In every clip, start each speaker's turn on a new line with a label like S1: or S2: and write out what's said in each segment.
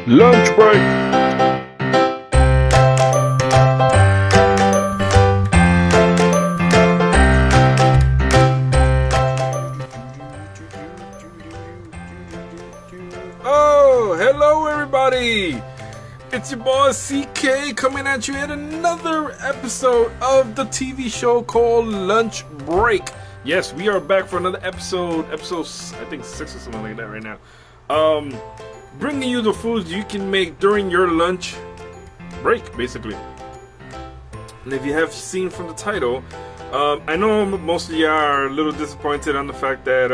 S1: Lunch break. Oh, hello everybody. It's your boy CK coming at you at another episode of the TV show called Lunch Break. Yes, we are back for another episode I think 6 or something like that right now. Bringing you the foods you can make during your lunch break, basically. And if you have seen from the title, I know most of you are a little disappointed on the fact that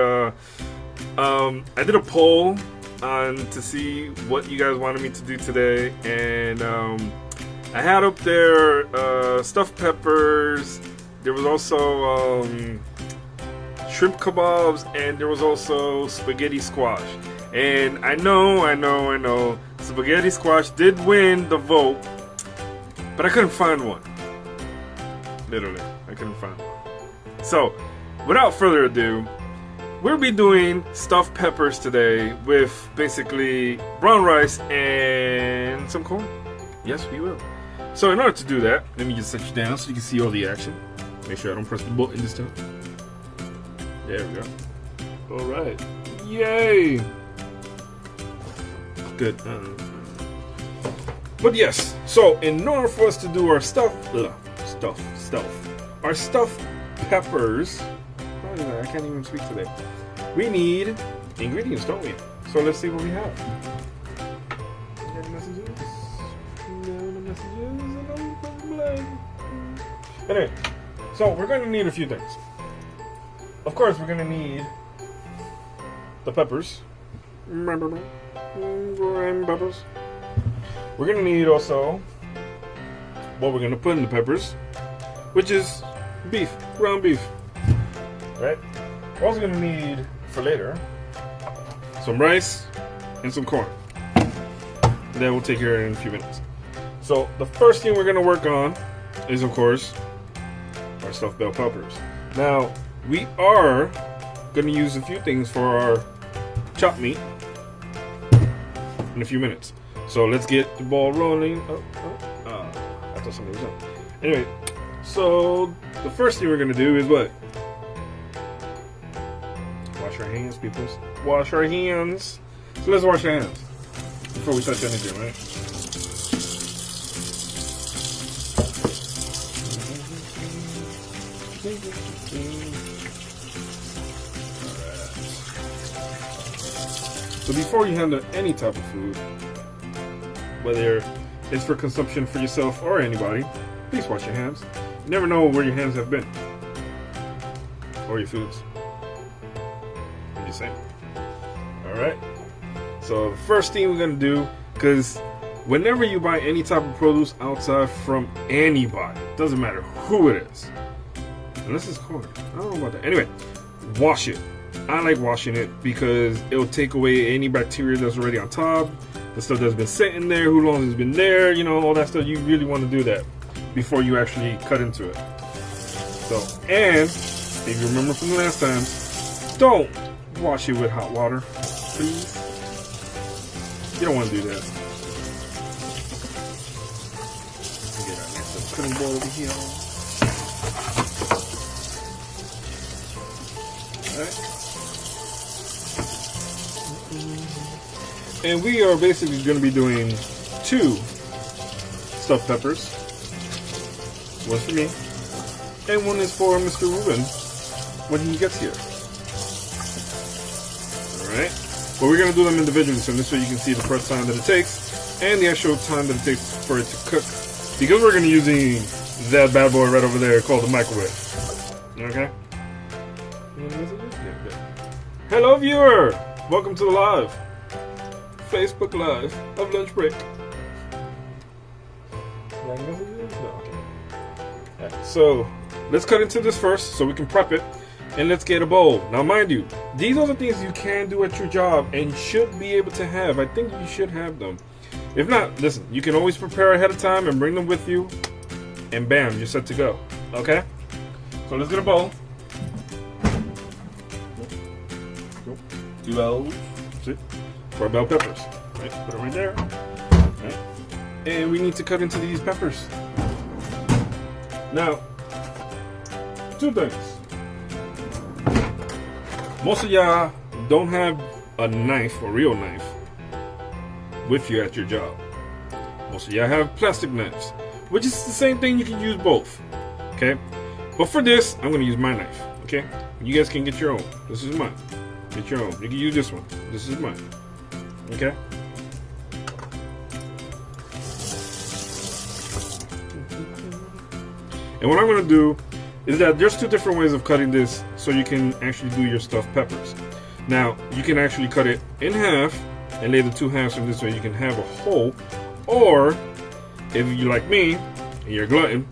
S1: I did a poll to see what you guys wanted me to do today, and I had up there stuffed peppers. There was also shrimp kebabs, and there was also spaghetti squash. And I know, spaghetti squash did win the vote, but I couldn't find one. Literally, I couldn't find one. So, without further ado, we'll be doing stuffed peppers today with basically brown rice and some corn. Yes, we will. So in order to do that, let me just set you down so you can see all the action. Make sure I don't press the button this time. There we go. Alright. Yay! Good. But yes, so in order for us to do our stuffed peppers, I can't even speak today. We need ingredients, don't we? So let's see what we have. Anyway, so we're going to need a few things. Of course, we're going to need the peppers. We're going to need also what we're going to put in the peppers, which is beef, ground beef. Right? We're also going to need, for later, some rice and some corn. And then we'll take care of it in a few minutes. So the first thing we're going to work on is, of course, our stuffed bell peppers. Now, we are going to use a few things for our chopped meat in a few minutes. So let's get the ball rolling. I thought something was up. Anyway, so the first thing we're going to do is what? Wash our hands, people. Wash our hands. So let's wash our hands before we touch anything, right? So before you handle any type of food, whether it's for consumption for yourself or anybody, please wash your hands. You never know where your hands have been. Or your foods. I'm just saying. Alright. So the first thing we're going to do, because whenever you buy any type of produce outside from anybody, doesn't matter who it is, unless it's corn, I don't know about that. Anyway, wash it. I like washing it because it'll take away any bacteria that's already on top, the stuff that's been sitting there, who long it's been there, you know, all that stuff. You really want to do that before you actually cut into it. So, and if you remember from the last time, don't wash it with hot water, please. You don't want to do that. Get our next cutting board over here. Alright. And we are basically going to be doing 2 stuffed peppers. One for me, and one is for Mr. Ruben when he gets here. Alright? But we're going to do them individually, so this way you can see the first time that it takes and the actual time that it takes for it to cook. Because we're going to be using that bad boy right over there called the microwave. Okay? Hello, viewer! Welcome to the live. Facebook Live of Lunch Break. So let's cut into this first so we can prep it, and let's get a bowl. Now mind you, these are the things you can do at your job and should be able to have. I think you should have them. If not, listen, you can always prepare ahead of time and bring them with you, and bam, you're set to go. Okay? So let's get a bowl. 2 bells. See? 4 bell peppers. Right? Put them right there. Right? And we need to cut into these peppers. Now, 2 things. Most of y'all don't have a knife, a real knife, with you at your job. Most of y'all have plastic knives, which is the same thing. You can use both. Okay? But for this, I'm going to use my knife. Okay? You guys can get your own. This is mine. Get your own. You can use this one. This is mine. Okay? And what I'm going to do is that there's 2 different ways of cutting this so you can actually do your stuffed peppers. Now, you can actually cut it in half and lay the 2 halves in this way. You can have a hole. Or, if you like me, and you're a glutton,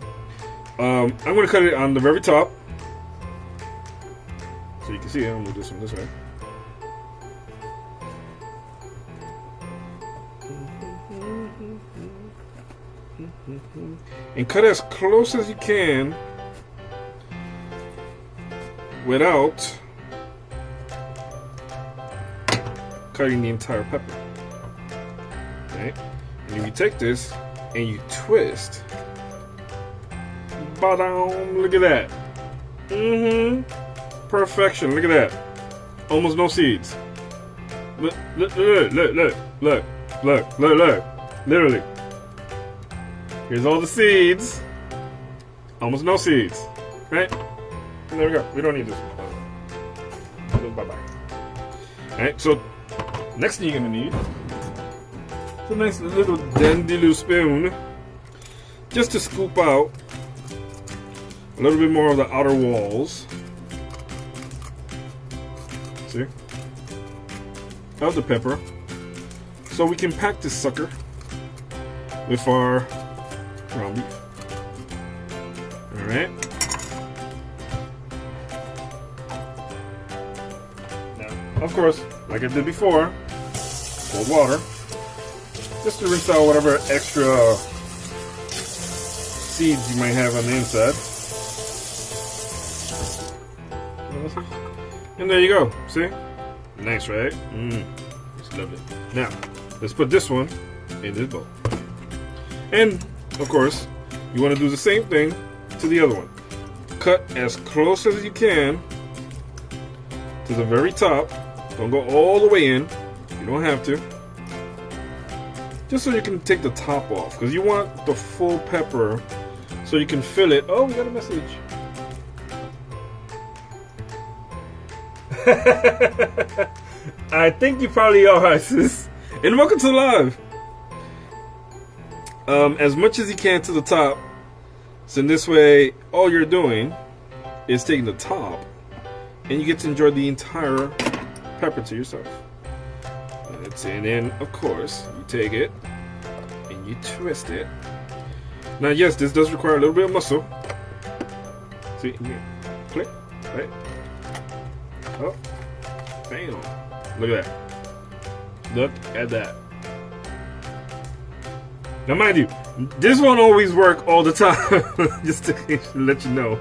S1: I'm going to cut it on the very top. So you can see it. I'm going to do this one this way. And cut as close as you can without cutting the entire pepper. Okay? And if you take this and you twist, ba-dum, look at that. Perfection. Look at that. Almost no seeds. Look, look, look, look, look, look, look, look, look. Literally. Here's all the seeds. Almost no seeds. Right? And there we go. We don't need this one. Bye-bye. Alright, so next thing you're going to need is a nice little dandelion spoon. Just to scoop out a little bit more of the outer walls. See? Of the pepper. So we can pack this sucker with our ground beef. Alright. Now, of course, like I did before, pour water. Just to rinse out whatever extra seeds you might have on the inside. And there you go. See? Nice, right? Just love it. Now, let's put this one in this bowl. And, of course, you want to do the same thing to the other one. Cut as close as you can to the very top. Don't go all the way in. You don't have to. Just so you can take the top off. Because you want the full pepper so you can fill it. Oh, we got a message. I think you probably are, sis. And welcome to live. As much as you can to the top. So in this way, all you're doing is taking the top, and you get to enjoy the entire pepper to yourself. And then, of course, you take it and you twist it. Now, yes, this does require a little bit of muscle. See, here, click, right? Oh, bam! Look at that. Look at that. Now, mind you, this won't always work all the time. Just to let you know,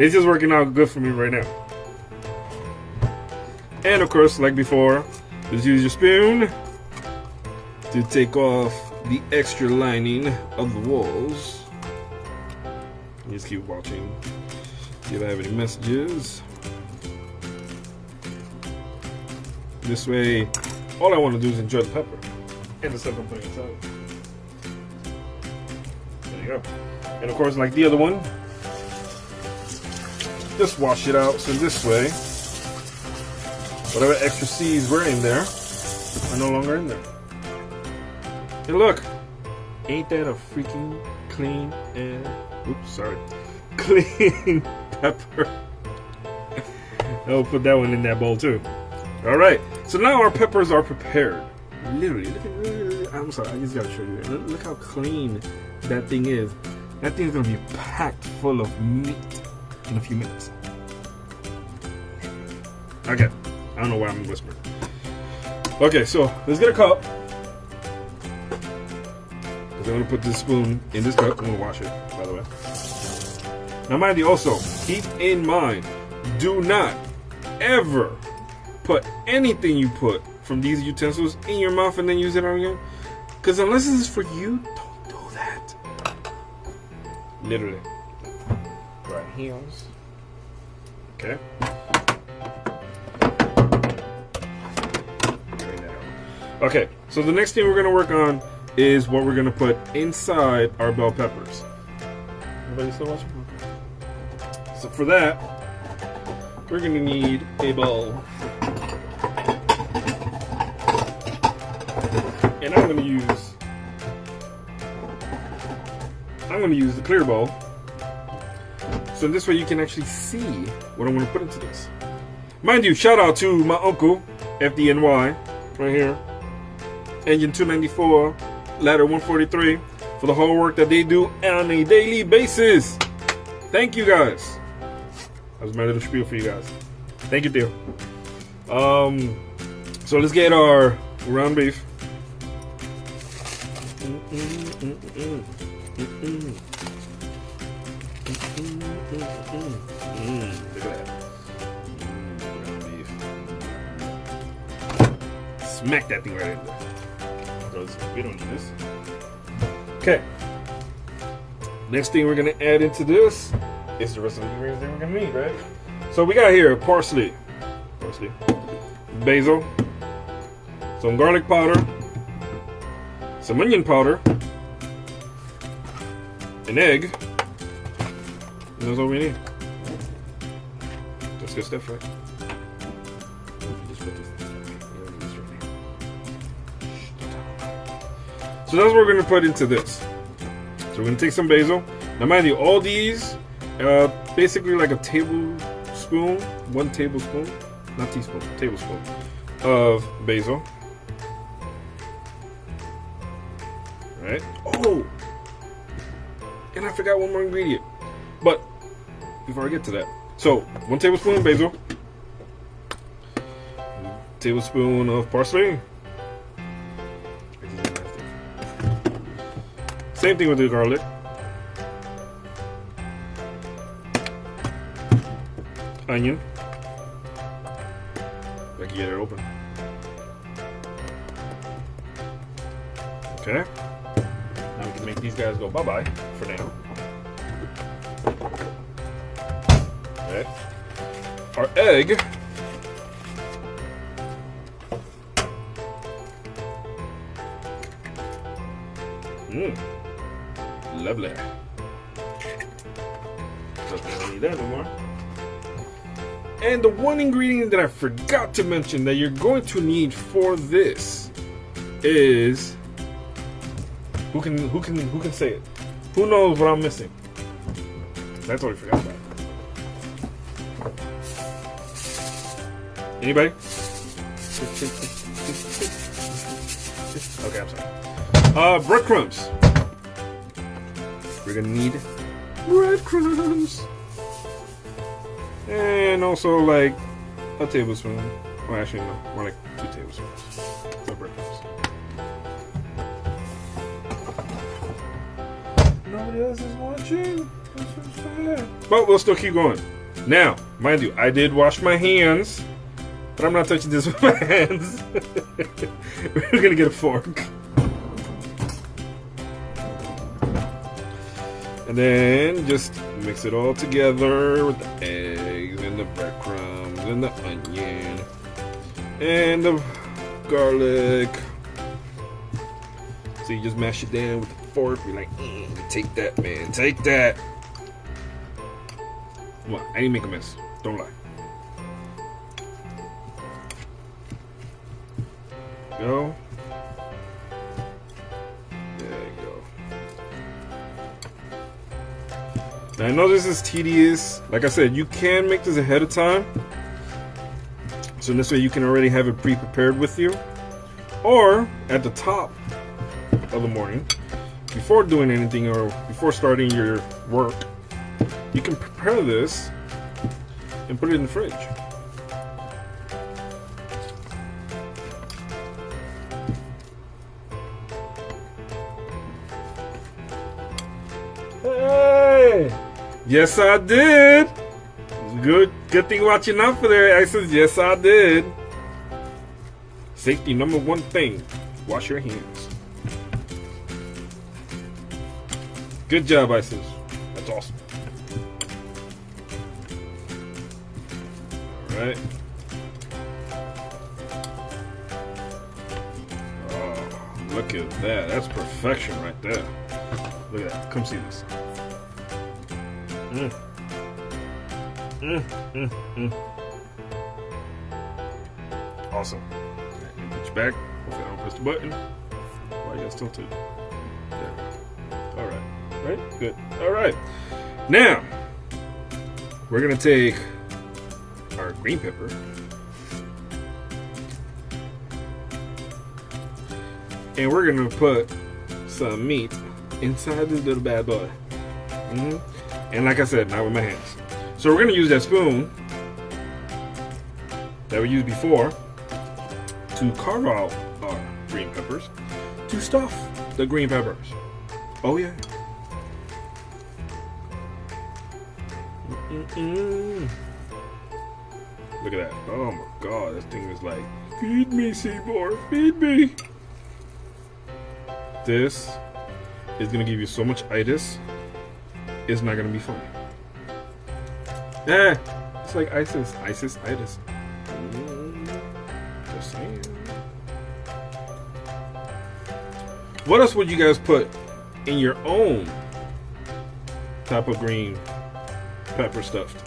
S1: it's just working out good for me right now. And of course, like before, just use your spoon to take off the extra lining of the walls. Just keep watching. See if I have any messages. This way, all I want to do is enjoy the pepper and the stuff I'm putting inside. There you go. And of course, like the other one, just wash it out. So this way, whatever extra seeds were in there are no longer in there. And look, ain't that a freaking clean and clean pepper? I'll put that one in that bowl too. All right, so now our peppers are prepared. Literally, I'm sorry, I just gotta show you. Look how clean that thing is. That thing's gonna be packed full of meat in a few minutes. Okay, I don't know why I'm whispering. Okay, so let's get a cup. Because I'm gonna put this spoon in this cup. I'm gonna wash it, by the way. Now, mind you, also keep in mind, do not ever put anything you put from these utensils in your mouth and then use it on again. Because unless this is for you, don't do that. Literally. Right heels. Okay. Okay, so the next thing we're going to work on is what we're going to put inside our bell peppers. Everybody still watching? Okay. So for that, we're going to need a bowl. And I'm going to use the clear bowl. So this way you can actually see what I'm going to put into this. Mind you, shout out to my uncle, FDNY, right here. Engine 294, ladder 143, for the whole work that they do on a daily basis. Thank you guys. That was my little spiel for you guys. Thank you, dear. So let's get our ground beef. Look at that. Ground beef. Smack that thing right in there. We don't need this. Okay. Next thing we're gonna add into this is the rest of the ingredients that we're gonna need, right? So we got here parsley, basil, some garlic powder, some onion powder, an egg, and that's all we need. That's good stuff, right? So that's what we're going to put into this. So we're going to take some basil. Now mind you, all these, basically like a tablespoon, 1 tablespoon, not teaspoon, tablespoon of basil. Right? Oh! And I forgot one more ingredient. But, before I get to that. So, 1 tablespoon of basil. 1 tablespoon of parsley. Same thing with the garlic. Onion. If I can get it open. Okay. Now we can make these guys go bye-bye for now. Okay. Our egg. Lovely. Don't need that no more. And the one ingredient that I forgot to mention that you're going to need for this is who can say it? Who knows what I'm missing? That's what I forgot about. Anybody? Okay, I'm sorry. Breadcrumbs. We're gonna need breadcrumbs. And also like a tablespoon. Well, actually no, more like 2 tablespoons of breadcrumbs. Nobody else is watching. That's so sad. But we'll still keep going. Now, mind you, I did wash my hands, but I'm not touching this with my hands. We're gonna get a fork. And then just mix it all together with the eggs and the breadcrumbs and the onion and the garlic. So you just mash it down with the fork. Be like, take that, man, take that. Come on, I didn't make a mess. Don't lie. Go. Now, I know this is tedious. Like I said, you can make this ahead of time. So this way you can already have it pre-prepared with you. Or at the top of the morning, before doing anything or before starting your work, you can prepare this and put it in the fridge. Hey! Yes, I did. Good thing watching out for there. I said, yes, I did. Safety number one thing. Wash your hands. Good job, ISIS. That's awesome. Alright. Oh, look at that. That's perfection right there. Look at that. Come see this. Awesome. Put your back. Hopefully I don't press the button. Why you got tilted? There. Alright. Right? Good. Alright. Now, we're going to take our green pepper. And we're going to put some meat inside this little bad boy. And like I said, not with my hands. So we're going to use that spoon that we used before to carve out our green peppers to stuff the green peppers. Oh yeah. Look at that. Oh my god, this thing is like, feed me, Seymour, feed me. This is going to give you so much itis, it's not going to be funny. It's like ISIS. ISIS-itis. Just saying. What else would you guys put in your own type of green pepper stuffed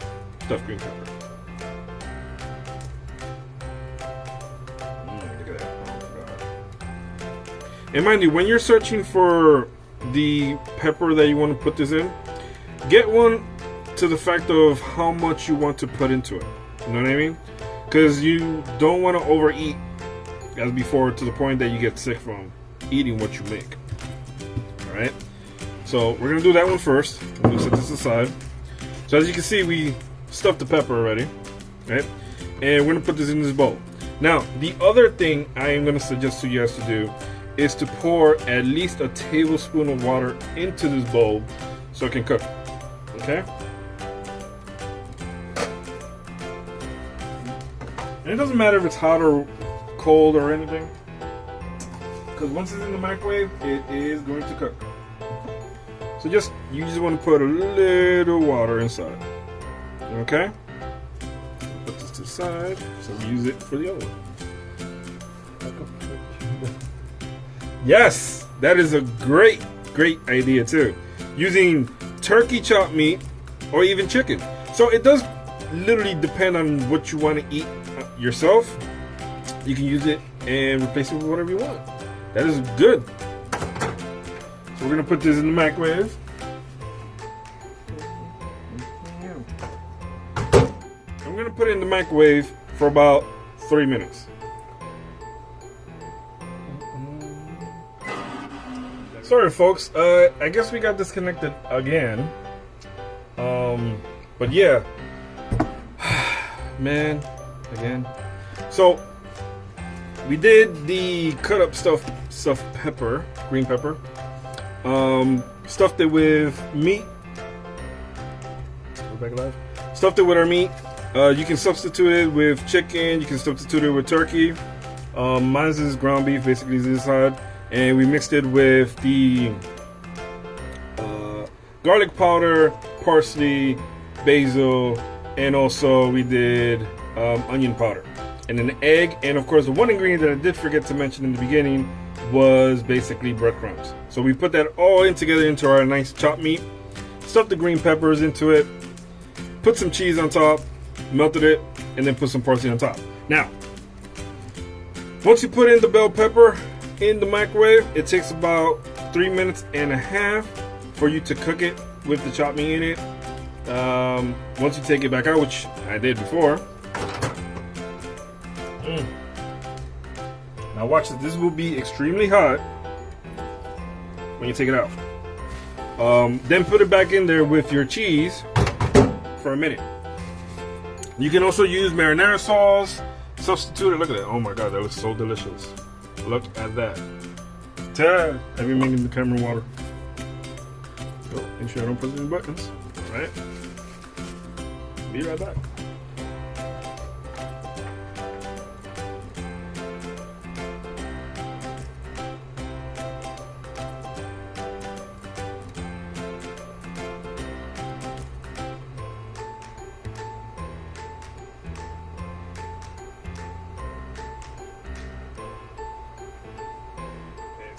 S1: green pepper? Look at that. Oh my god. And mind you, when you're searching for the pepper that you want to put this in, get one to the fact of how much you want to put into it. You know what I mean? Because you don't want to overeat as before to the point that you get sick from eating what you make. Alright? So we're going to do that one first. We'll set this aside. So as you can see, we stuffed the pepper already. Right? And we're going to put this in this bowl. Now, the other thing I am going to suggest to you guys to do is to pour at least a tablespoon of water into this bowl so it can cook. Okay? And it doesn't matter if it's hot or cold or anything, because once it's in the microwave, it is going to cook. So you just want to put a little water inside. Okay? Put this to the side, so we use it for the other one. Yes! That is a great idea too. Using turkey chopped meat or even chicken. So it does literally depend on what you want to eat yourself. You can use it and replace it with whatever you want. That is good. So we're gonna put this in the microwave. I'm gonna put it in the microwave for about 3 minutes. Sorry folks, I guess we got disconnected again. But yeah, man, again. So we did the cut up stuffed pepper, green pepper. Stuffed it with meat. We're back alive. Stuffed it with our meat. You can substitute it with chicken. You can substitute it with turkey. Mine's is ground beef, basically this side. And we mixed it with the garlic powder, parsley, basil, and also we did onion powder and an egg. And of course, the one ingredient that I did forget to mention in the beginning was basically breadcrumbs. So we put that all in together into our nice chopped meat, stuffed the green peppers into it, put some cheese on top, melted it, and then put some parsley on top. Now, once you put in the bell pepper in the microwave, it takes about 3.5 minutes for you to cook it with the chopped meat in it. Once you take it back out, which I did before. Now watch this. This will be extremely hot when you take it out. Then put it back in there with your cheese for a minute. You can also use marinara sauce. Substitute it. Look at that. Oh my god, that was so delicious. Look at that. I've been making the camera water. So make sure I don't press any buttons. Alright. Be right back.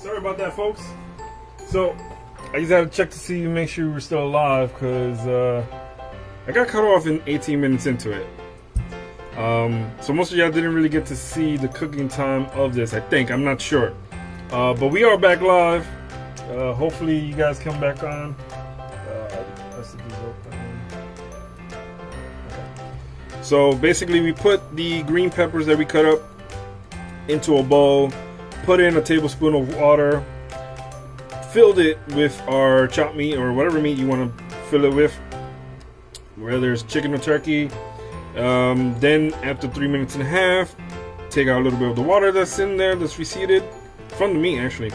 S1: Sorry about that, folks. So, I just had to check to see, make sure we're still alive, because I got cut off in 18 minutes into it. So most of y'all didn't really get to see the cooking time of this, I think. I'm not sure. But we are back live. Hopefully you guys come back on. So basically we put the green peppers that we cut up into a bowl, put in a tablespoon of water, filled it with our chopped meat or whatever meat you want to fill it with, whether it's chicken or turkey. Then after 3 minutes and a half, take out a little bit of the water that's in there, that's receded from the meat actually.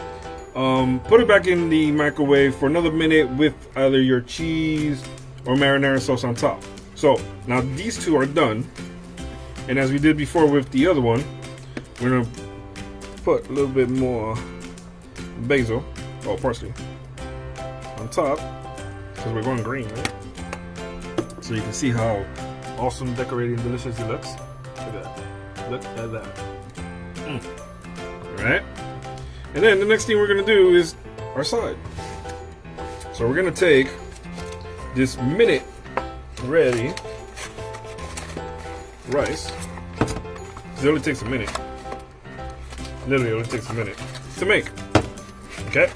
S1: Put it back in the microwave for another minute with either your cheese or marinara sauce on top. So now these two are done, and as we did before with the other one, we're gonna put a little bit more basil or parsley on top because we're going green, right? So you can see how awesome, decorated, and delicious it looks. Look at that. Look at that. Alright. And then the next thing we're going to do is our side. So we're going to take this minute ready rice. It only takes a minute. Literally, it only takes a minute to make. Okay?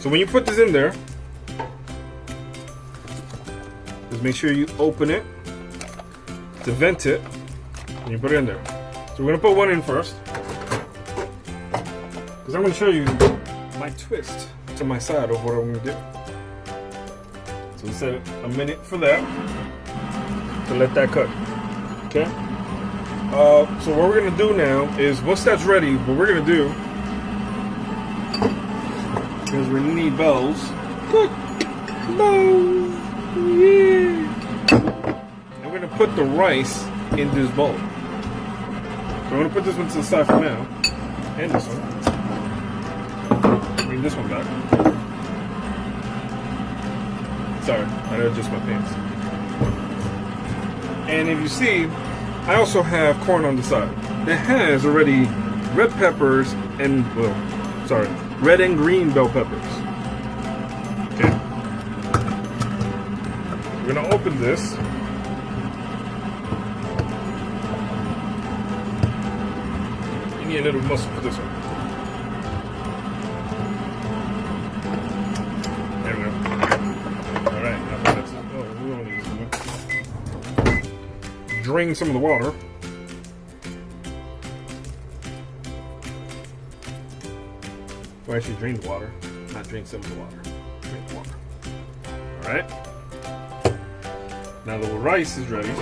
S1: So when you put this in there, just make sure you open it to vent it, and you put it in there. So we're gonna put one in first, because I'm gonna show you my twist to my side of what I'm gonna do. So we set a minute for that to let that cook. Okay. So what we're gonna do now is once that's ready, what we're gonna do is we're gonna need bowls. Good bowls. Yeah. I'm gonna put the rice in this bowl. So I'm gonna put this one to the side for now, and this one. Bring this one back. Sorry, I gotta adjust my pants. And if you see, I also have corn on the side. It has already red peppers and red and green bell peppers. Okay. We're gonna open this. You need a little muscle for this one. There we go. Alright, now that's it. Oh, we don't need this one. Drain some of the water. Or actually drain the water. Not drain some of the water. Drain the water. Alright. Now the rice is ready.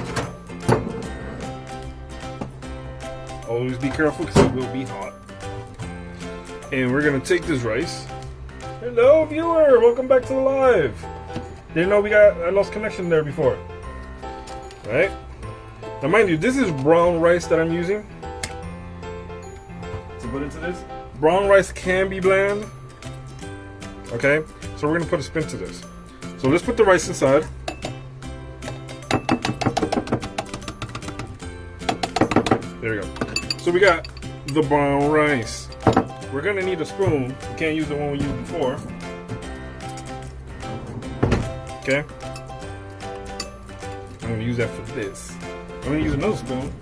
S1: Always be careful because it will be hot. And we're gonna take this rice. Hello viewer, welcome back to the live. Didn't know I lost connection there before. Right? Now mind you, this is brown rice that I'm using to put into this. Brown rice can be bland. Okay, so we're gonna put a spin to this. So let's put the rice inside. There we go. So we got the brown rice. We're gonna need a spoon. You can't use the one we used before. Okay. I'm gonna use that for this. I'm gonna use another spoon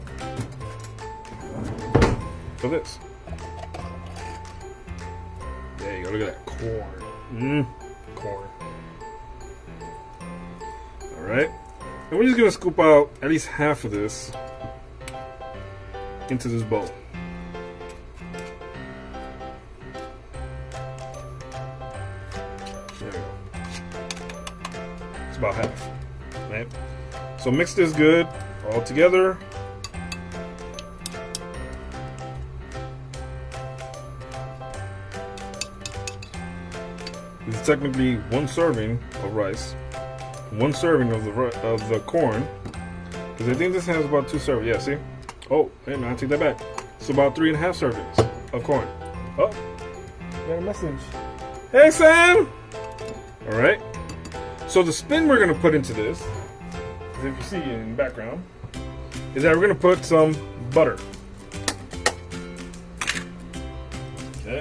S1: for this. There you go. Look at that corn. Corn. All right. And we're just gonna scoop out at least half of this into this bowl. There we go. It's about half, right? So mix this good all together. This is technically one serving of rice, one serving of the corn, because I think this has about 2 servings. Yeah, see? Oh, hey man, I take that back. It's about 3.5 servings of corn. Oh, got a message. Hey Sam! Alright. So the spin we're gonna put into this, as if you see in the background, is that we're gonna put some butter. Okay.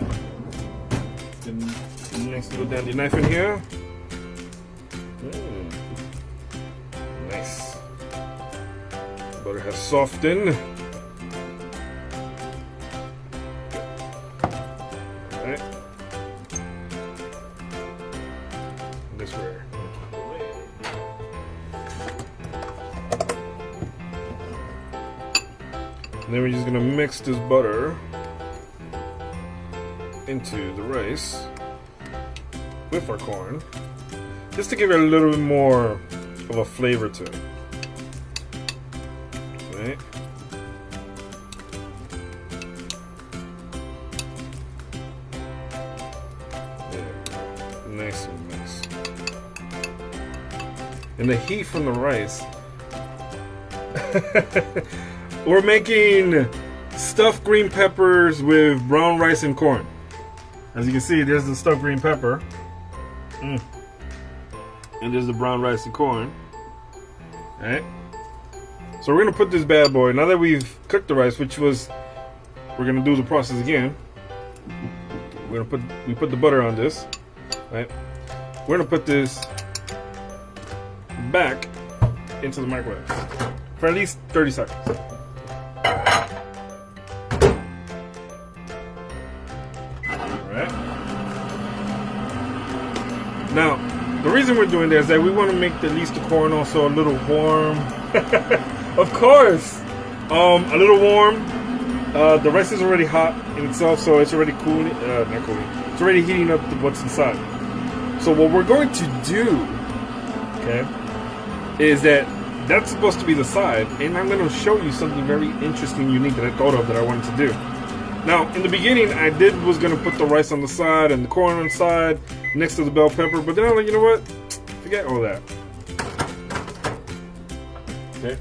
S1: nice little dandy knife in here. Nice. Butter has softened. Alright. This way. And then we're just gonna mix this butter into the rice with our corn, just to give it a little bit more of a flavor to it. Right? Yeah. Nice and nice. And the heat from the rice. We're making stuffed green peppers with brown rice and corn. As you can see, there's the stuffed green pepper. And there's the brown rice and corn. Alright. So we're gonna put this bad boy, now that we've cooked the rice, we're gonna do the process again. We put the butter on this. Right? We're gonna put this back into the microwave for at least 30 seconds. Now, the reason we're doing this is that we want to make at least the corn also a little warm. Of course! A little warm. The rice is already hot in itself, so it's already cooling. Not cooling. It's already heating up what's inside. So what we're going to do, okay, is that's supposed to be the side, and I'm going to show you something very interesting, unique that I thought of that I wanted to do. Now, in the beginning, I was going to put the rice on the side and the corn on the side next to the bell pepper, but then I'm like, you know what? Forget all that. Okay.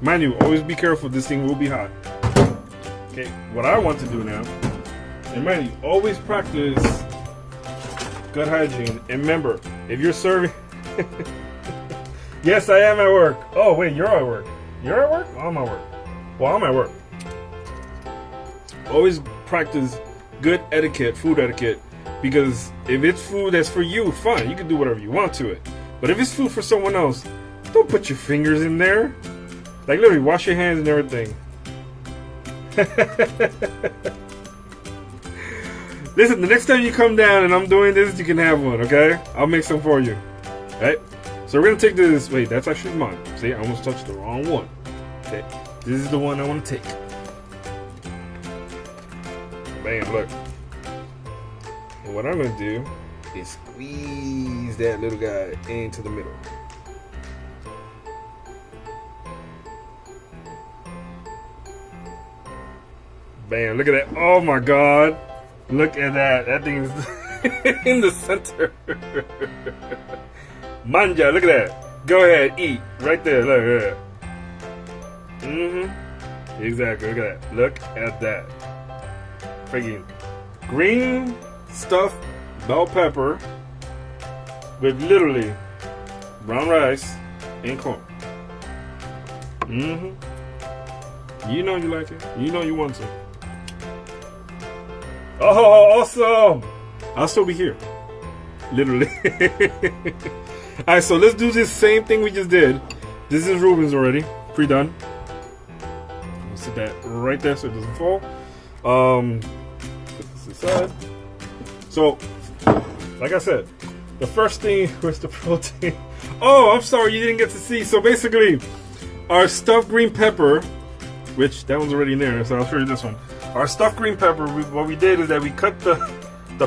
S1: Mind you, always be careful. This thing will be hot. Okay. What I want to do now, and mind you, always practice good hygiene. And remember, if you're serving... Yes, I am at work. Oh, wait, you're at work. You're at work? I'm at work. Well, I'm at work. Always practice good etiquette, food etiquette, because if it's food that's for you, fine, you can do whatever you want to it. But if it's food for someone else, don't put your fingers in there. Like, literally, wash your hands and everything. Listen, the next time you come down and I'm doing this, you can have one, okay? I'll make some for you. Right? So we're gonna take this. Wait, that's actually mine. See, I almost touched the wrong one. Okay, this is the one I want to take. Bam, look. And what I'm gonna do is squeeze that little guy into the middle. Bam, look at that. Oh my God. Look at that. That thing is in the center. Manja, look at that. Go ahead, eat. Right there, look at that. Exactly, look at that. Look at that. Freaking green stuffed bell pepper with literally brown rice and corn. You know you like it. You know you want to. Oh, awesome! I'll still be here. Literally. Alright, so let's do this same thing we just did. This is Ruben's already. Pre-done. We'll sit that right there so it doesn't fall. Put this aside. So, like I said, the first thing was the protein. Oh, I'm sorry, you didn't get to see. So basically, our stuffed green pepper, which that one's already in there, so I'll show you this one. Our stuffed green pepper, what we did is that we cut the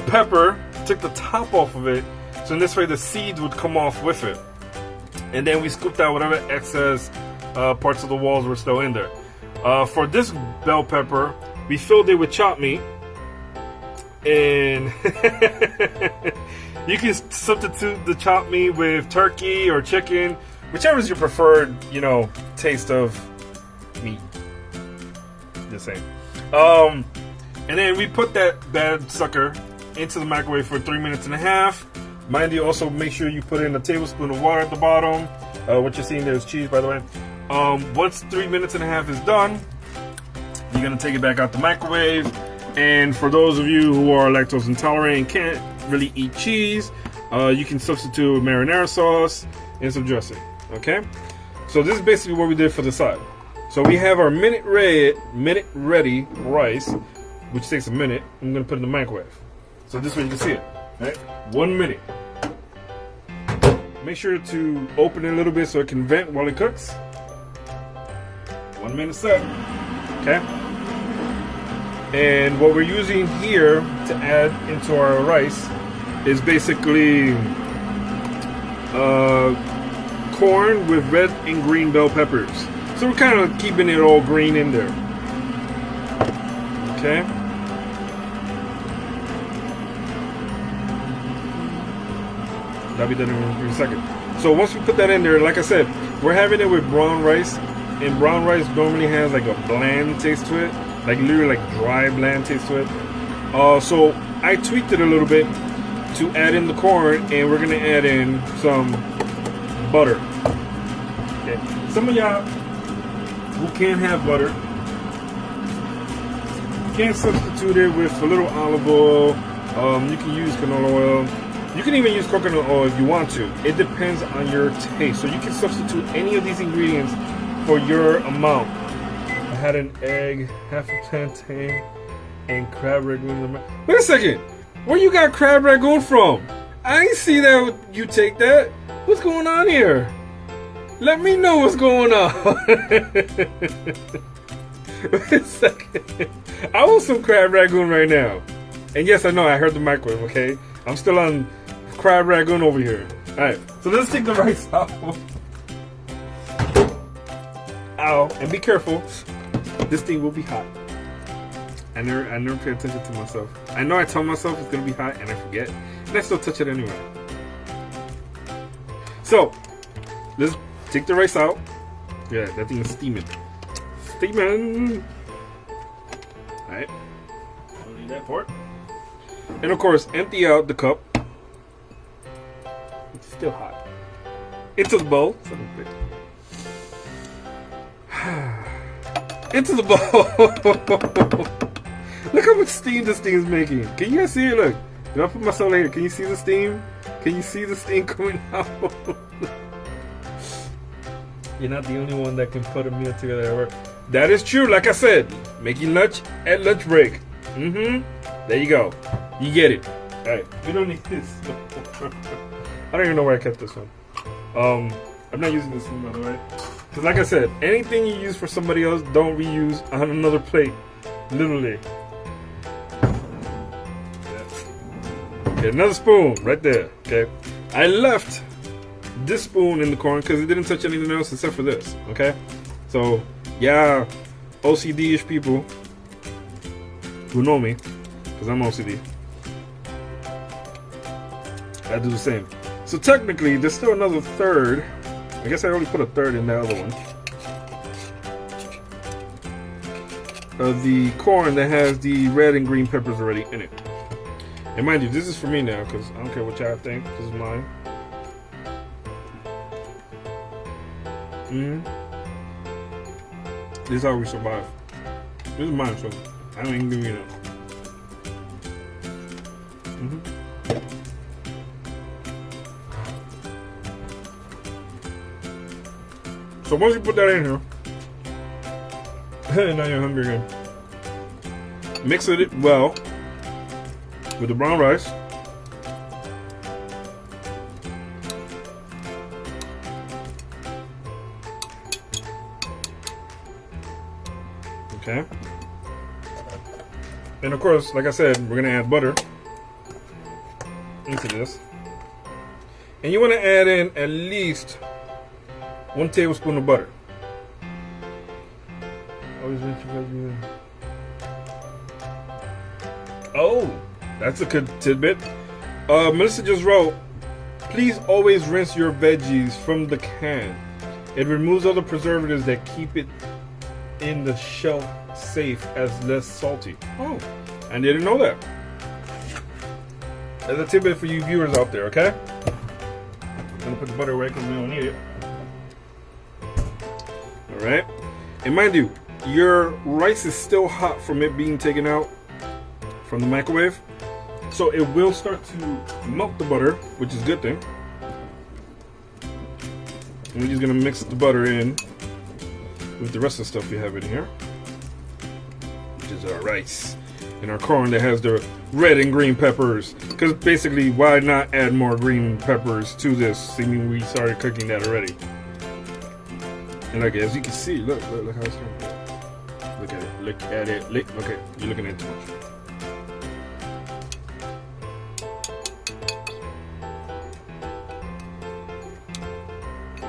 S1: pepper, took the top off of it, so in this way the seeds would come off with it. And then we scooped out whatever excess parts of the walls were still in there. For this bell pepper, we filled it with chopped meat. And you can substitute the chopped meat with turkey or chicken, whichever is your preferred, taste of meat. The same. And then we put that bad sucker into the microwave for 3.5 minutes. Mind you, also make sure you put in a tablespoon of water at the bottom. What you're seeing there is cheese, by the way. Once 3.5 minutes is done, you're gonna take it back out the microwave. And for those of you who are lactose intolerant and can't really eat cheese, you can substitute marinara sauce and some dressing. Okay, so this is basically what we did for the side. So we have our minute ready rice, which takes a minute. I'm gonna put it in the microwave. So this way you can see it. Right, 1 minute. Make sure to open it a little bit so it can vent while it cooks. 1 minute set. Okay. And what we're using here to add into our rice is basically corn with red and green bell peppers. So we're kind of keeping it all green in there. Okay. That'll be done in a second. So once we put that in there, like I said, we're having it with brown rice. And brown rice normally has like a bland taste to it. Like literally like dry, bland taste to it. So I tweaked it a little bit to add in the corn, and we're gonna add in some butter. Okay. Some of y'all who can't have butter, you can substitute it with a little olive oil. You can use canola oil. You can even use coconut oil if you want to. It depends on your taste. So you can substitute any of these ingredients for your amount. I had an egg, half a plantain, and crab rangoon. Wait a second. Where you got crab rangoon from? I ain't see that you take that. What's going on here? Let me know what's going on. Wait a second. I want some crab rangoon right now. And yes, I know, I heard the microwave, okay? I'm still on crab rangoon over here. Alright, so let's take the rice out. Ow, and be careful. This thing will be hot. I never pay attention to myself. I know I tell myself it's gonna be hot and I forget. And I still touch it anyway. So, let's take the rice out. Yeah, that thing is steaming. Steaming! Alright. Don't need that part. And of course, empty out the cup. It's still hot. Into the bowl. Into the bowl. Look how much steam this thing is making. Can you guys see it? Look. If I put myself here, can you see the steam? Can you see the steam coming out? You're not the only one that can put a meal together ever. That is true. Like I said, making lunch at lunch break. There you go. You get it. Alright. We don't need this. I don't even know where I kept this one. I'm not using this one, by the way. Because like I said, anything you use for somebody else, don't reuse on another plate. Literally. Okay, another spoon right there. Okay. I left this spoon in the corn because it didn't touch anything else except for this. Okay. So, yeah, OCD-ish people who know me, because I'm OCD, I do the same. So technically, there's still another third. I guess I already put a third in that other one. Of the corn that has the red and green peppers already in it. And mind you, this is for me now, because I don't care what y'all think. This is mine. This is how we survive. This is mine, so I don't even give you that. So once you put that in here, now you're hungry again. Mix it well with the brown rice. Okay. And of course, like I said, we're gonna add butter into this. And you want to add in at least 1 tablespoon of butter. Always rinse your veggies. Oh, that's a good tidbit. Melissa just wrote, please always rinse your veggies from the can. It removes all the preservatives that keep it in the shelf safe as less salty. Oh, I didn't know that. That's a tidbit for you viewers out there, okay? I'm gonna put the butter away because we don't need it. Alright? And mind you, your rice is still hot from it being taken out from the microwave. So it will start to melt the butter, which is a good thing. And we're just gonna mix the butter in with the rest of the stuff we have in here, which is our rice and our corn that has the red and green peppers. Because basically, why not add more green peppers to this, seeming we started cooking that already. And like, as you can see, look how it's going. Look at it, okay, you're looking at it too much.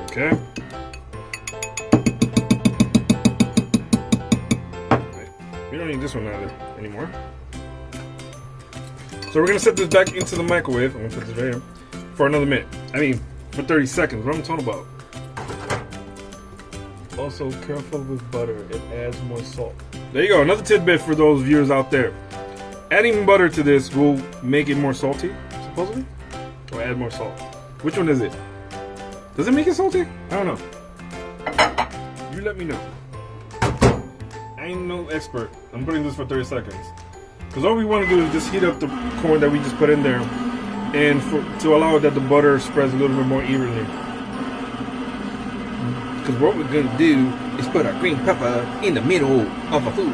S1: Okay. We don't need this one either anymore. So we're gonna set this back into the microwave. I'm gonna put this right here for another minute. I mean, for 30 seconds. What I'm talking about. Also, careful with butter. It adds more salt. There you go. Another tidbit for those viewers out there. Adding butter to this will make it more salty, supposedly, or add more salt. Which one is it? Does it make it salty? I don't know. You let me know. I ain't no expert. I'm putting this for 30 seconds. Because all we want to do is just heat up the corn that we just put in there, and to allow that the butter spreads a little bit more evenly. Because what we're going to do is put our green pepper in the middle of a food.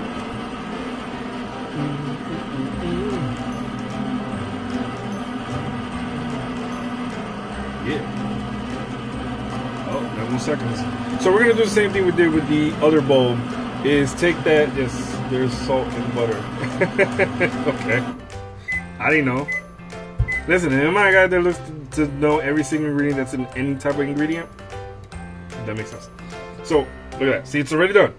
S1: Yeah. Oh, 9 more seconds. So we're going to do the same thing we did with the other bowl. Is take that, yes, there's salt and butter. Okay. I didn't know. Listen, am I a guy that looks to know every single ingredient that's in any type of ingredient? That makes sense. So, look at that. See, it's already done.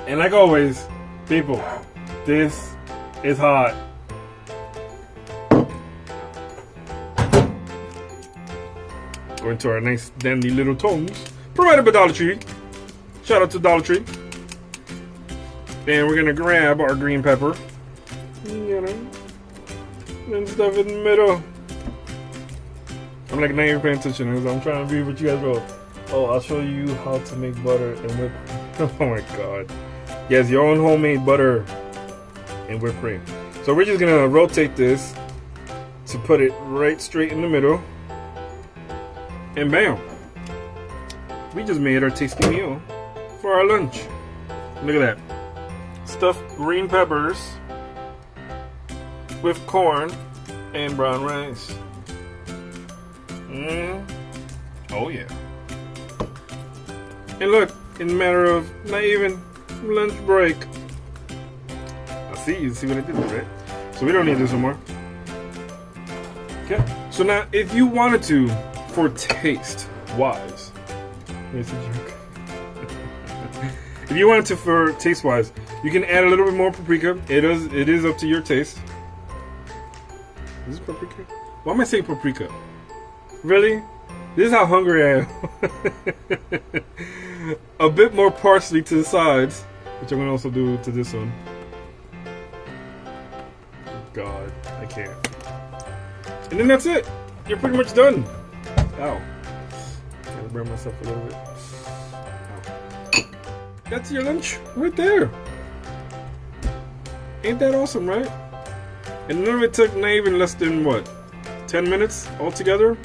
S1: And like always, people, this is hot. Going to our nice dandy little tongs, provided by Dollar Tree. Shout out to Dollar Tree. And we're gonna grab our green pepper, you know, and stuff in the middle. I'm like not even paying attention. I'm trying to read what you guys wrote. Oh, I'll show you how to make butter and whip. Oh my god. Yes, your own homemade butter and whipped cream. So we're just gonna rotate this to put it right straight in the middle. And bam. We just made our tasty meal for our lunch. Look at that. Stuffed green peppers with corn and brown rice. Oh yeah. And look, in a matter of not even lunch break. I see, you see what I did there, right? So we don't need this anymore. Okay. So now, if you wanted to, for taste wise, it's a joke. If you wanted to, for taste wise, you can add a little bit more paprika. It is up to your taste. Is this paprika? Why am I saying paprika? Really? This is how hungry I am. A bit more parsley to the sides, which I'm gonna also do to this one. God, I can't. And then that's it. You're pretty much done. Ow. Gotta burn myself a little bit. That's your lunch right there. Ain't that awesome, right? And none of it took not even less than what, 10 minutes altogether.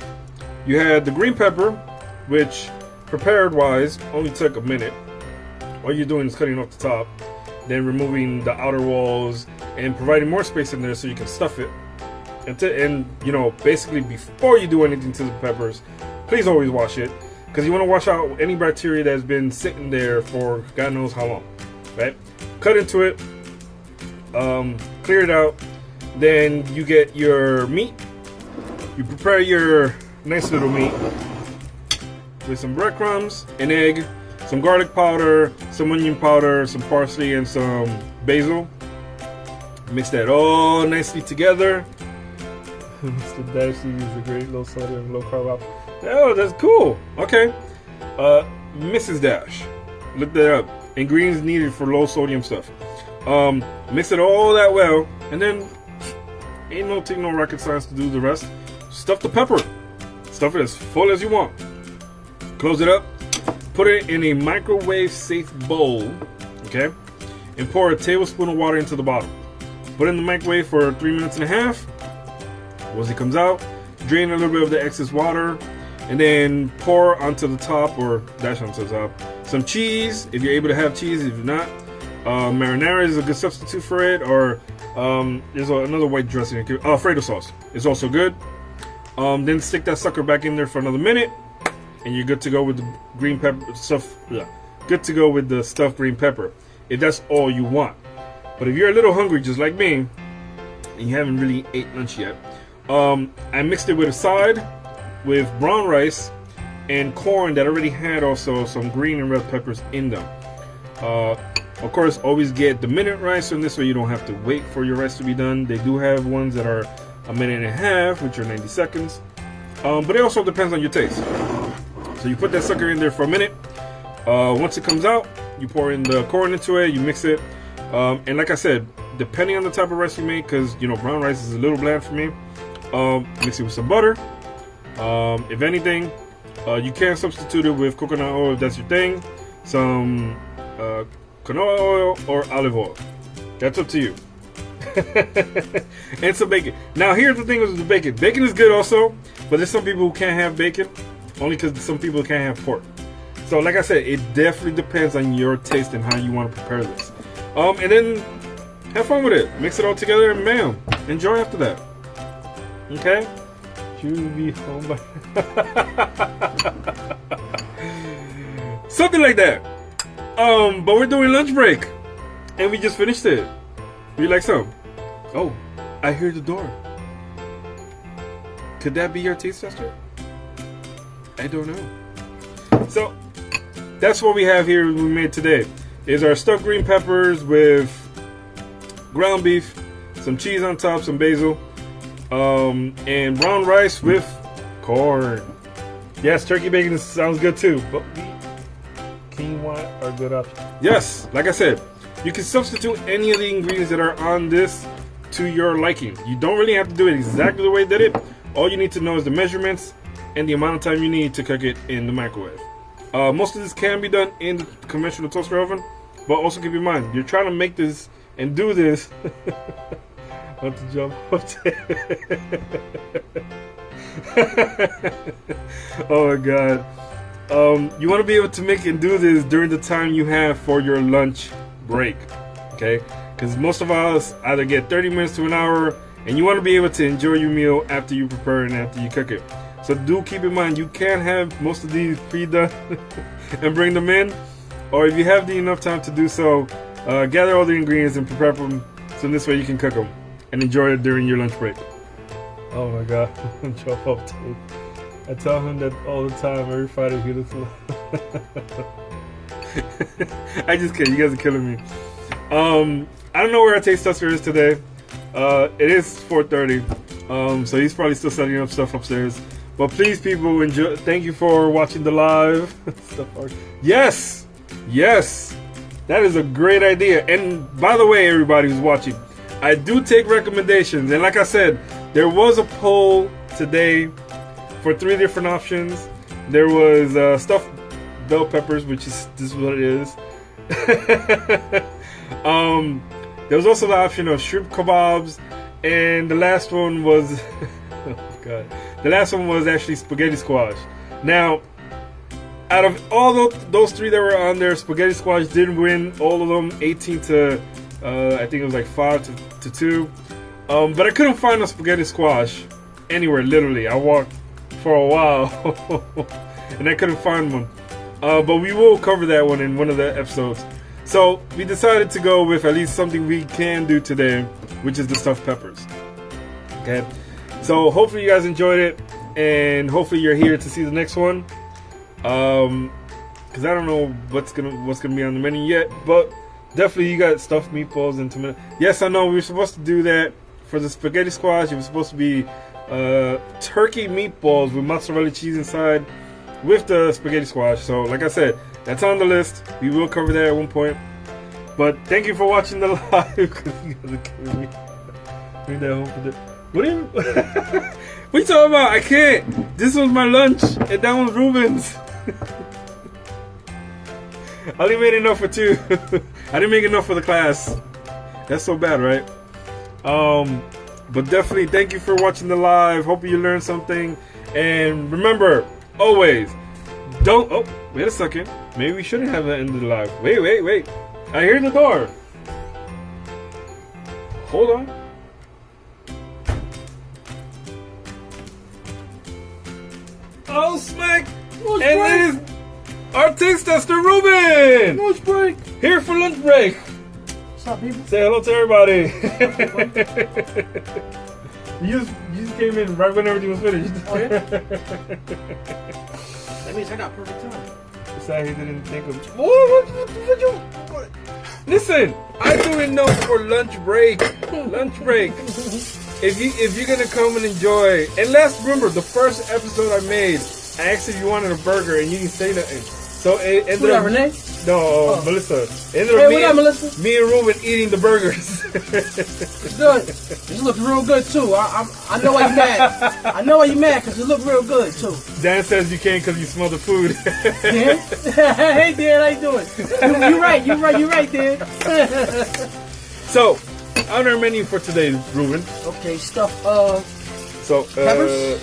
S1: You had the green pepper, which prepared wise only took a minute. All you're doing is cutting off the top, then removing the outer walls and providing more space in there so you can stuff it. And you know, basically before you do anything to the peppers, please always wash it, because you want to wash out any bacteria that's been sitting there for God knows how long, right? Cut into it, clear it out, then you get your meat. You prepare your nice little meat with some breadcrumbs, an egg, some garlic powder, some onion powder, some parsley, and some basil. Mix that all nicely together. Mr. Dashie is a great low sodium, low carb option. Oh, that's cool. Okay. Mrs. Dash. Look that up. Ingredients needed for low sodium stuff. Mix it all that well, and then ain't no take no rocket science to do the rest. Stuff the pepper. Stuff it as full as you want. Close it up. Put it in a microwave safe bowl, okay? And pour a tablespoon of water into the bottom. Put it in the microwave for 3.5 minutes. Once it comes out, drain a little bit of the excess water, and then pour onto the top, or dash onto the top, some cheese if you're able to have cheese. If you're not, marinara is a good substitute for it, or there's another white dressing, Alfredo sauce is also good. Then stick that sucker back in there for another minute, and you're good to go with the green pepper stuff. Yeah, good to go with the stuffed green pepper, if that's all you want. But if you're a little hungry, just like me, and you haven't really ate lunch yet, I mixed it with a side with brown rice and corn that already had also some green and red peppers in them. Of course, always get the minute rice, and this way you don't have to wait for your rice to be done. They do have ones that are 1.5 minutes, which are 90 seconds. But it also depends on your taste. So you put that sucker in there for a minute. Once it comes out, you pour in the corn into it, you mix it. And like I said, depending on the type of rice you make, because you know brown rice is a little bland for me, mix it with some butter. If anything, you can substitute it with coconut oil if that's your thing, some canola oil or olive oil. That's up to you. And some bacon. Now here's the thing with the bacon. Bacon is good also, but there's some people who can't have bacon, only because some people can't have pork. So like I said, it definitely depends on your taste and how you want to prepare this. And then have fun with it. Mix it all together and bam, enjoy after that. Okay? You be home by something like that. But we're doing lunch break, and we just finished it. We like some. Oh, I hear the door. Could that be your taste tester? I don't know. So that's what we have here. We made today is our stuffed green peppers with ground beef, some cheese on top, some basil, and brown rice with corn. Yes, turkey bacon sounds good too, but quinoa are good options. Yes, like I said, you can substitute any of the ingredients that are on this to your liking. You don't really have to do it exactly the way I did it. All you need to know is the measurements and the amount of time you need to cook it in the microwave. Most of this can be done in the conventional toaster oven, but also keep in mind, you're trying to make this and do this. Not to jump up there. Oh my god. You want to be able to make and do this during the time you have for your lunch break, okay? Because most of us either get 30 minutes to an hour, and you want to be able to enjoy your meal after you prepare and after you cook it. So do keep in mind, you can have most of these pre-done and bring them in, or if you have enough time to do so, gather all the ingredients and prepare them, so this way you can cook them and enjoy it during your lunch break. Oh my god, drop off tape. I tell him that all the time, every Friday he looks I just kidding, you guys are killing me. I don't know where our taste tester is today. It is 4:30, so he's probably still setting up stuff upstairs. But please, people, enjoy. Thank you for watching the live. Yes, yes, that is a great idea. And by the way, everybody who's watching, I do take recommendations. And like I said, there was a poll today for 3 different options. There was stuffed bell peppers, which is this is what it is. There was also the option of shrimp kebabs, and the last one was oh god, the last one was actually spaghetti squash. Now, out of all those 3 that were on there, spaghetti squash did win all of them, 18 to I think it was like 5 to 2. But I couldn't find a spaghetti squash anywhere. Literally, I walked for a while and I couldn't find one. But we will cover that one in one of the episodes. So we decided to go with at least something we can do today, which is the stuffed peppers. Okay, so hopefully you guys enjoyed it, and hopefully you're here to see the next one. Because I don't know what's gonna be on the menu yet, but definitely you got stuffed meatballs and tomato. Yes, I know we were supposed to do that for the spaghetti squash. It was supposed to be turkey meatballs with mozzarella cheese inside with the spaghetti squash. So like I said, that's on the list. We will cover that at one point. But thank you for watching the live. Because you guys are killing me. Bring that home for the. What are you? What are you talking about? I can't. This was my lunch, and that one's Ruben's. I only made enough for 2. I didn't make enough for the class. That's so bad, right? But definitely thank you for watching the live. Hope you learned something. And remember, always, don't... Oh, wait a second. Maybe we shouldn't have that ended the live. Wait. I hear the door. Hold on. Oh, smack!
S2: Lunch
S1: And
S2: break.
S1: it is our taste tester, Ruben!
S2: Lunch break.
S1: Here for lunch break.
S2: What's up, people?
S1: Say hello to everybody. you just came in right when everything was finished.
S2: Oh, yeah? That means I got perfect time.
S1: Sorry, he didn't think of. What you? Listen, I do it now for lunch break. Lunch break. If you're gonna come and enjoy, and let's remember the first episode I made, I asked if you wanted a burger and you didn't say nothing. So it ended up
S2: Renee?
S1: No, Melissa. It ended up
S2: Hey, what up, Melissa?
S1: me and Ruben eating the burgers.
S2: It's good. This looks real good too. I know why you mad. I know why you mad because it looked real good too.
S1: Dan says you can't because you smell the food.
S2: Dan? Hey Dan, how you doing? You right, Dan.
S1: So, on our menu for today, Ruben.
S2: Okay, stuff.
S1: Peppers?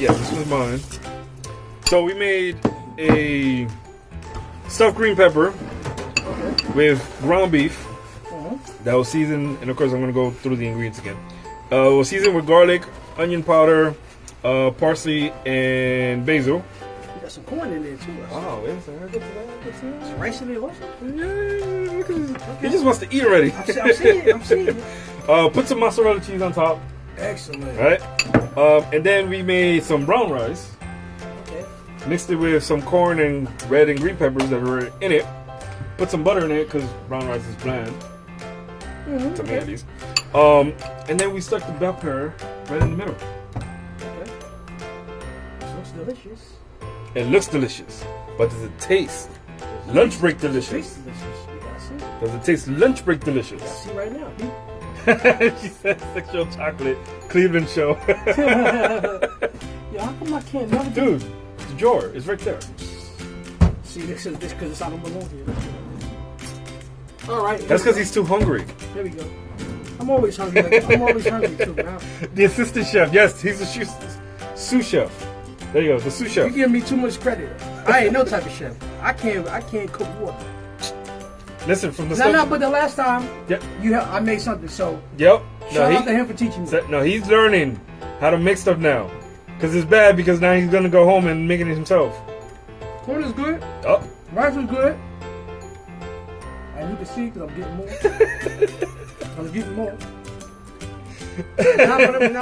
S1: Yeah, this was mine. So we made a stuffed green pepper with ground beef that was seasoned, and of course I'm gonna go through the ingredients again. Was seasoned with garlic, onion powder, parsley, and basil.
S2: You got some corn in there too.
S1: Wow, yes, I heard that.
S2: Some rice in there also?
S1: Yeah, look at this. He just wants to eat already.
S2: I'm seeing it.
S1: Put some mozzarella cheese on top.
S2: Excellent.
S1: Right? And then we made some brown rice.
S2: Okay.
S1: Mixed it with some corn and red and green peppers that were in it. Put some butter in it because brown rice is bland. To me at least. And then we stuck the bell pepper right in the middle.
S2: Okay. This looks delicious.
S1: It looks delicious, but does it taste lunch break delicious?
S2: Tastes delicious. We gotta see.
S1: Does it taste lunch break delicious?
S2: Gotta see right now.
S1: She said sexual chocolate Cleveland show.
S2: Yeah, how come I can't never do?
S1: Dude, the drawer is right there.
S2: See, this because it's out of belong here. All right.
S1: That's because he's too hungry.
S2: There we go. I'm always hungry. I'm always hungry too, man.
S1: The assistant chef, yes, he's a sous chef. There you go, the sous chef.
S2: You give me too much credit. I ain't no type of chef. I can't cook water.
S1: Listen, from the
S2: No, but the last time,
S1: Yep.
S2: I made something. So
S1: Yep.
S2: shout out to him for teaching me.
S1: No, he's learning how to make stuff now. Because it's bad because now he's going to go home and making it himself.
S2: Corn is good.
S1: Oh.
S2: Rice is good. And you can see because I'm getting more. I'm getting more. Now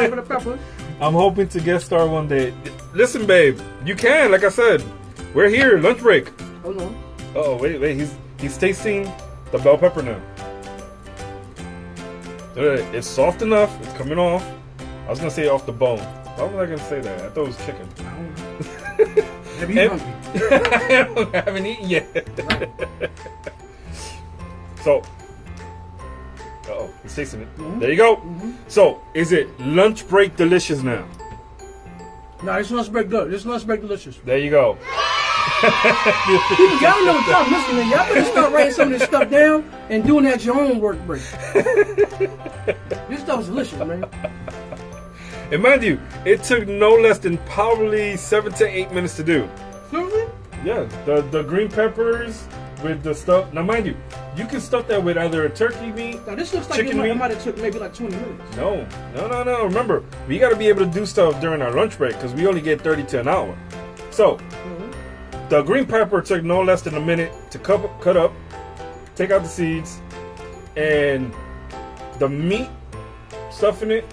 S2: for the peppers.
S1: I'm hoping to guest star one day. Listen, babe, you can, like I said. We're here, lunch break.
S2: Hold on.
S1: Oh, wait, he's tasting the bell pepper now. It's soft enough, it's coming off. I was going to say off the bone. Why was I going to say that? I thought it was chicken.
S2: Have you hungry?
S1: I haven't eaten yet. So, he's tasting it. There you go. So, is it lunch break delicious now?
S2: No, this lunch break good. This lunch break delicious.
S1: There you go.
S2: People, y'all know what y'all listening. Y'all better start writing some of this stuff down and doing that at your own work break. This stuff's delicious, man.
S1: And mind you, it took no less than probably 7 to 8 minutes to do.
S2: Seriously?
S1: Yeah, the green peppers with the stuff. Now, mind you, you can stuff that with either a turkey meat.
S2: Now this looks like
S1: chicken
S2: it
S1: meat.
S2: might have took maybe like 20 minutes.
S1: No. Remember, we got to be able to do stuff during our lunch break because we only get 30 to an hour. So, the green pepper took no less than a minute to cut up, take out the seeds, and the meat, stuffing it,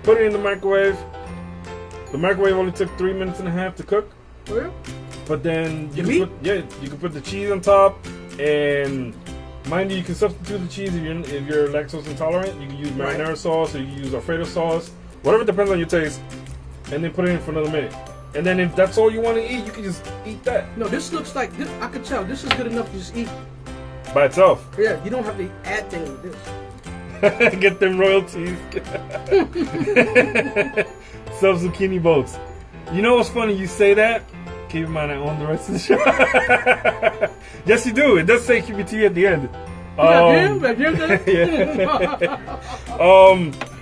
S1: put it in the microwave. The microwave only took 3 minutes and a half to cook.
S2: Oh, yeah?
S1: But then you
S2: meat?
S1: you can put the cheese on top, and mind you can substitute the cheese if you're lactose intolerant. You can use marinara sauce or you can use Alfredo sauce, whatever depends on your taste, and then put it in for another minute. And then if that's all you want to eat, you can just eat that.
S2: No, this looks like this. I could tell this is good enough to just eat
S1: by itself.
S2: Yeah, you don't have to add things with this.
S1: Get them royalties. Sub zucchini boats. You know what's funny? You say that. Keep in mind I own the rest of the show. Yes, you do. It does say qptv at the end.
S2: Yeah.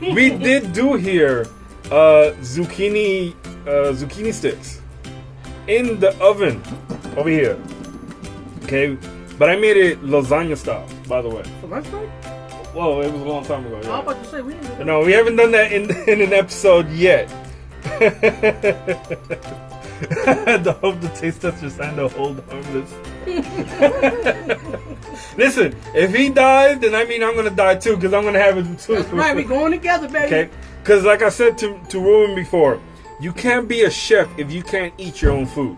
S1: We did do here zucchini sticks in the oven over here. Okay, but I made it lasagna style, by the way.
S2: For lunch break?
S1: Whoa, it was a long time ago.
S2: I
S1: Yeah.
S2: was about to say, we didn't do that.
S1: No, we haven't done that in an episode yet. I hope the taste testers sign to hold harmless. Listen, if he dies, then I mean I'm gonna die too, because I'm gonna have it too.
S2: That's right, we going together, baby.
S1: Okay, because like I said to Ruben before, you can't be a chef if you can't eat your own food.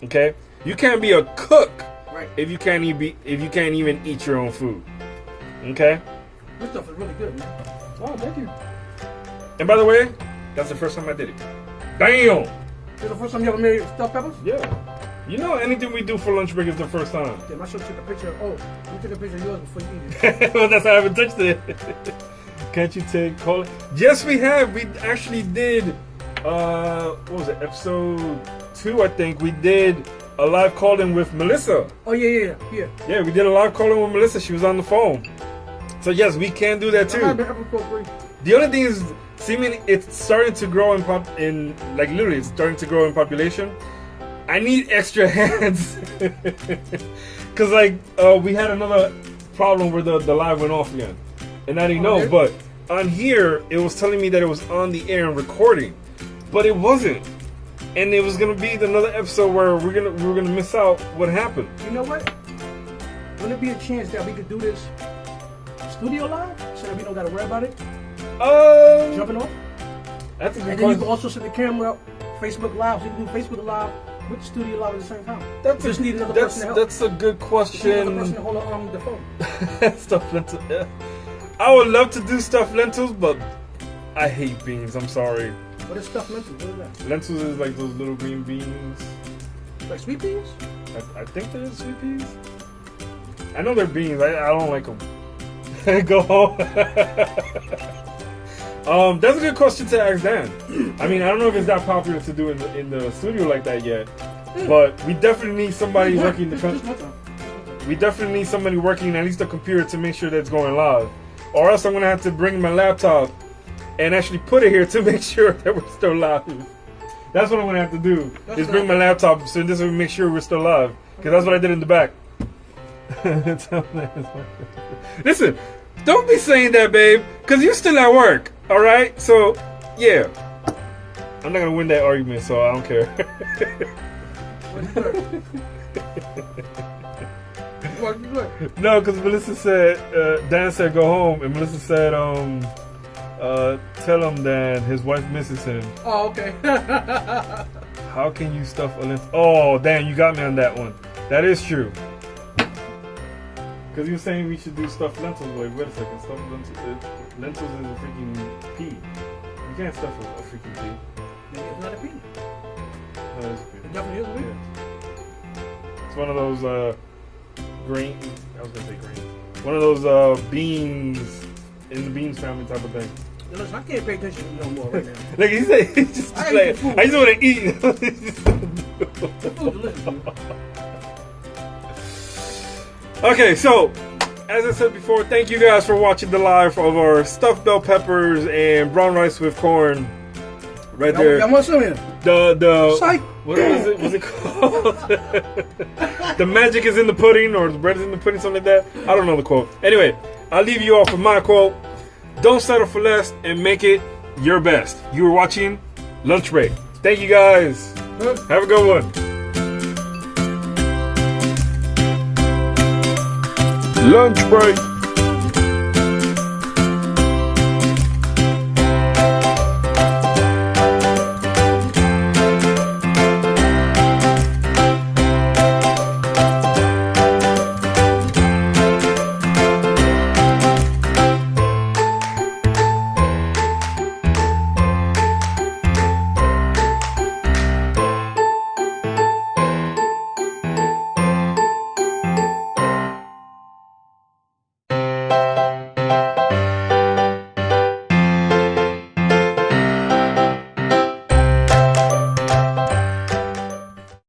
S1: Okay, you can't be a cook
S2: Right.
S1: if you can't even eat your own food. Okay.
S2: This stuff is really good, man. Oh, thank you.
S1: And by the way, that's the first time I did it. Damn.
S2: This is the first time you ever made stuffed peppers?
S1: Yeah. You know, anything we do for lunch break is the first time.
S2: Damn, I should take a picture. Oh, you took a picture of yours before you eat it.
S1: Well, that's why I haven't touched it. Can't you take call? Yes, we have. We actually did. What was it? Episode 2, I think. We did a live call-in with Melissa.
S2: Oh, yeah.
S1: Yeah, we did a live call-in with Melissa. She was on the phone. So yes, we can do that
S2: That might have
S1: too.
S2: been episode 3.
S1: The only thing is, seeming it's starting to grow literally, it's starting to grow in population. I need extra hands. Cause we had another problem where the live went off again. And I didn't know,
S2: Okay.
S1: but on here, it was telling me that it was on the air and recording. But it wasn't. And it was gonna be another episode where we're gonna miss out what happened.
S2: You know what? Wouldn't it be a chance that we could do this studio live so that we don't got to worry about it? Jumping off?
S1: That's a good
S2: And then you can
S1: question.
S2: also set the camera up, Facebook Live, so you can do Facebook Live with the studio live at the same time.
S1: That's
S2: Just need another
S1: that's
S2: person to help.
S1: that's a good
S2: Just need another person
S1: question.
S2: to hold on the phone.
S1: Stuffed lentils. Yeah. I would love to do stuffed lentils, but I hate beans. I'm sorry.
S2: What is stuffed lentils? What is that?
S1: Lentils is like those little green beans.
S2: Like sweet peas?
S1: I think they're sweet peas. I know they're beans. I don't like them. Go home. That's a good question to ask Dan. I mean, I don't know if it's that popular to do in the studio like that yet, but we definitely need somebody working the.
S2: Just one time.
S1: We definitely need somebody working at least the computer to make sure that it's going live, or else I'm gonna have to bring my laptop and actually put it here to make sure that we're still live. That's what I'm gonna have to do. Is bring my laptop so this will make sure we're still live, because that's what I did in the back. Listen, don't be saying that, babe, because you're still at work. All right, so yeah, I'm not gonna win that argument, so I don't care.
S2: What you doing?
S1: No, because Melissa said, Dan said go home, and Melissa said, tell him Dan his wife misses him.
S2: Oh, okay.
S1: How can you stuff a lentil? Oh, Dan, you got me on that one. That is true. Because you were saying we should do stuffed lentils. Wait a second. Stuffed lentils. Lentils is a freaking pea. You can't stuff a freaking pea.
S2: Maybe it's not a pea.
S1: No, it's a pea.
S2: It definitely is a pea.
S1: Yeah. It's one of those grain. I was gonna say grain. One of those beans in the beans family type of thing.
S2: Yo, listen, I can't pay attention to you no more right now.
S1: Like he said, he's just
S2: I
S1: like,
S2: ate the food.
S1: I just want to eat.
S2: The food's delicious, man.
S1: Okay, so as I said before, thank you guys for watching the live of our stuffed bell peppers and brown rice with corn. Right there.
S2: Y'all want some here?
S1: The
S2: Psych.
S1: what was it? What's it called? The magic is in the pudding, or the bread is in the pudding, something like that. I don't know the quote. Anyway, I'll leave you off with my quote. Don't settle for less and make it your best. You were watching Lunch Break. Thank you guys. Have a good one. Lunch Break.